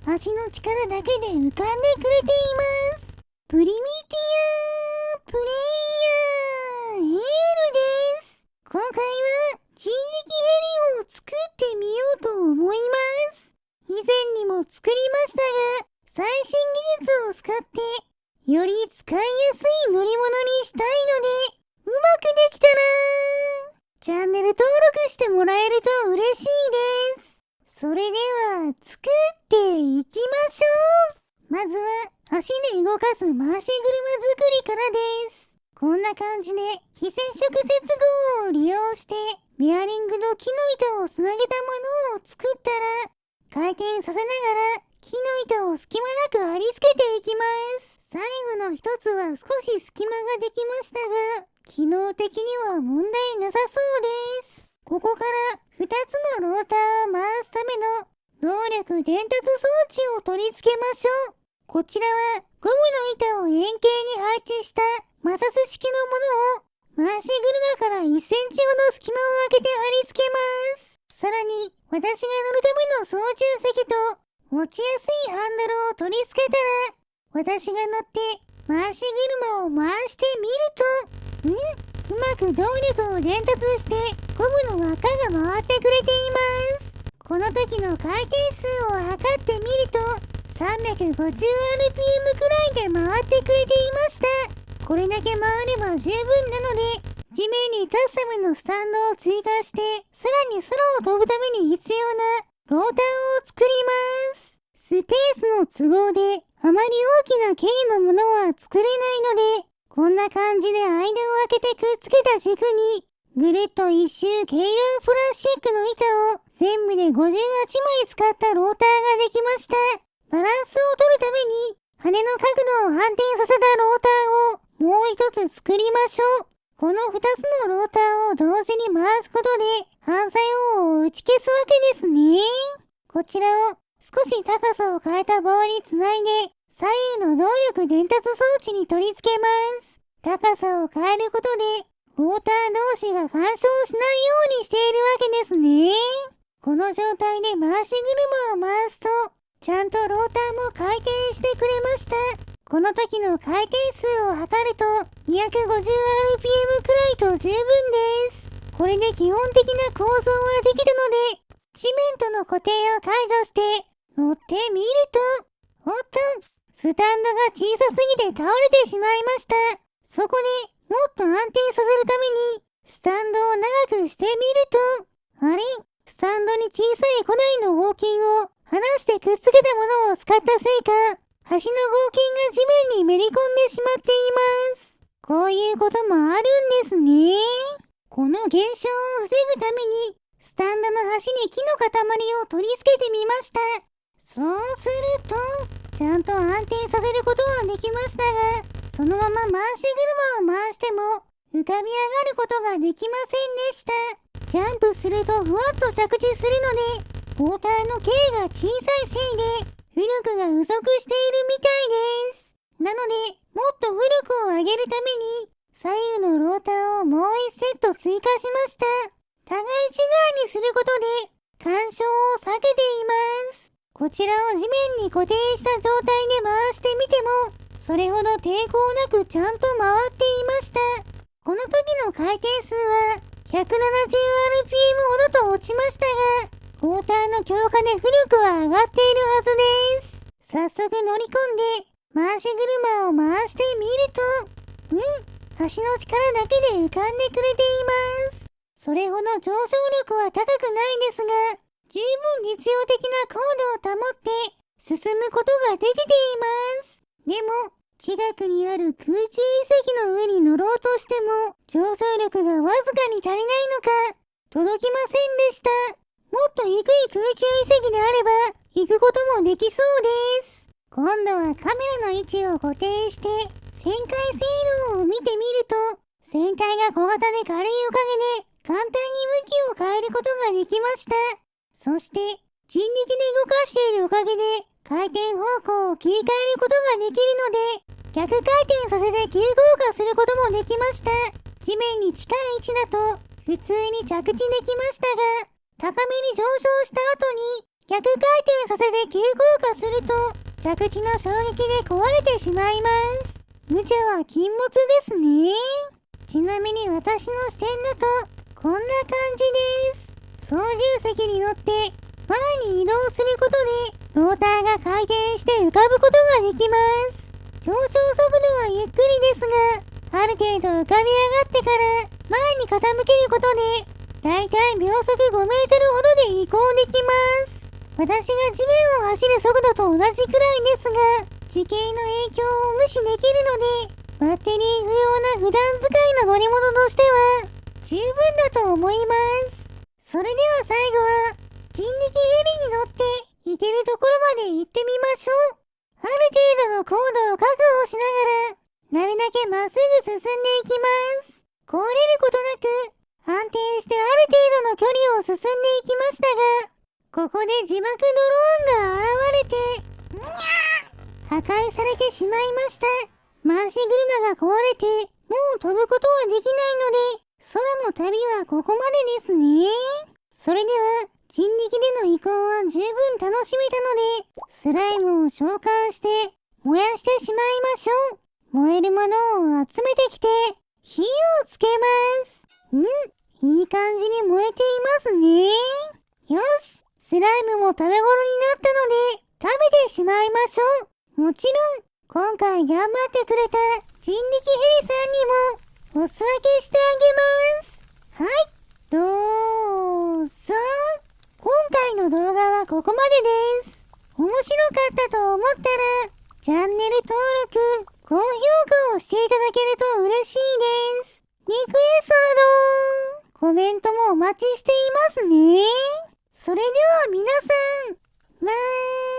足の力だけで浮かんでくれています。プリミティアプレイヤーエールです。今回は人力ヘリを作ってみようと思います。以前にも作りましたが、最新技術を使ってより使いやすい乗り物にしたいので、うまくできたらチャンネル登録してもらえると嬉しいです。それでは作っていきましょう。まずは足で動かす回し車作りからです。こんな感じで非接触接合を利用してベアリングの木の板をつなげたものを作ったら、回転させながら木の板を隙間なく貼り付けていきます。最後の一つは少し隙間ができましたが、機能的には問題なさそうです。ここから2つのローターを回すための動力伝達装置を取り付けましょう。こちらはゴムの板を円形に配置した摩擦式のものを回し車から1センチほど隙間を空けて貼り付けます。さらに私が乗るための操縦席と持ちやすいハンドルを取り付けたら、私が乗って回し車を回してみると、うまく動力を伝達してゴムの輪っかが回ってくれています。この時の回転数を測ってみると 350rpm くらいで回ってくれていました。これだけ回れば十分なので、地面に立つためのスタンドを追加して、さらに空を飛ぶために必要なローターを作ります。スペースの都合であまり大きな径のものは作れないので、こんな感じで間を空けてくっつけた軸にぐるっと一周軽量プラスチックの板を全部で58枚使ったローターができました。バランスを取るために羽の角度を反転させたローターをもう一つ作りましょう。この2つのローターを同時に回すことで反作用を打ち消すわけですね。こちらを少し高さを変えた棒につないで左右の動力伝達装置に取り付けます。高さを変えることでローター同士が干渉しないようにしているわけですね。この状態で回し車を回すとちゃんとローターも回転してくれました。この時の回転数を測ると 250rpm くらいと十分です。これで基本的な構造ができたので、地面との固定を解除して乗ってみると、おっと、スタンドが小さすぎて倒れてしまいました。そこでもっと安定させるためにスタンドを長くしてみると、あれ、スタンドに小さい古代の合金を離してくっつけたものを使ったせいか、端の合金が地面にめり込んでしまっています。こういうこともあるんですね。この現象を防ぐためにスタンドの端に木の塊を取り付けてみました。そうするとちゃんと安定させることはできましたが、そのまま回し車を回しても浮かび上がることができませんでした。ジャンプするとふわっと着地するので、モーターの径が小さいせいで浮力が不足しているみたいです。なのでもっと浮力を上げるために左右のローターをもう1セット追加しました。互い違いにすることで干渉を避けています。こちらを地面に固定した状態で回してみても、それほど抵抗なくちゃんと回っていました。この時の回転数は 170rpm ほどと落ちましたが、モーターの強化で浮力は上がっているはずです。早速乗り込んで回し車を回してみると、足の力だけで浮かんでくれています。それほど上昇力は高くないですが、十分実用的な高度を保って進むことができています。でも近くにある空中遺跡の上に乗ろうとしても上昇力がわずかに足りないのか届きませんでした。もっと低い空中遺跡であれば行くこともできそうです。今度はカメラの位置を固定して旋回性能を見てみると、旋回が小型で軽いおかげで簡単に向きを変えることができました。そして人力で動かしているおかげで回転方向を切り替えることができるので、逆回転させて急降下することもできました。地面に近い位置だと普通に着地できましたが、高めに上昇した後に逆回転させて急降下すると着地の衝撃で壊れてしまいます。無茶は禁物ですね。ちなみに私の視点だとこんな感じです。操縦席に乗って前に移動することでローターが回転して浮かぶことができます。上昇速度はゆっくりですが、ある程度浮かび上がってから前に傾けることでだいたい秒速5メートルほどで移行できます。私が地面を走る速度と同じくらいですが、地形の影響を無視できるので、バッテリー不要な普段使いの乗り物としては十分だと思います。それでは最後は人力ヘリに乗って行けるところまで行ってみましょう。ある程度の高度を確保しながら、なるだけまっすぐ進んでいきます。壊れることなく安定してある程度の距離を進んでいきましたが、ここで自爆ドローンが現れて、破壊されてしまいました。回し車が壊れて、もう飛ぶことはできないので、空の旅はここまでですね。それでは、人力での移行は十分楽しめたので、スライムを召喚して、燃やしてしまいましょう。燃えるものを集めてきて、火をつけます。いい感じに燃えていますね。よし、スライムも食べ頃になったので、食べてしまいましょう。もちろん、今回頑張ってくれた人力ヘリさんにもお裾分けしてあげます。はい、どうぞ。今回の動画はここまでです。面白かったと思ったら、チャンネル登録、高評価をしていただけると嬉しいです。リクエストなど、コメントもお待ちしていますね。それでは皆さん、まー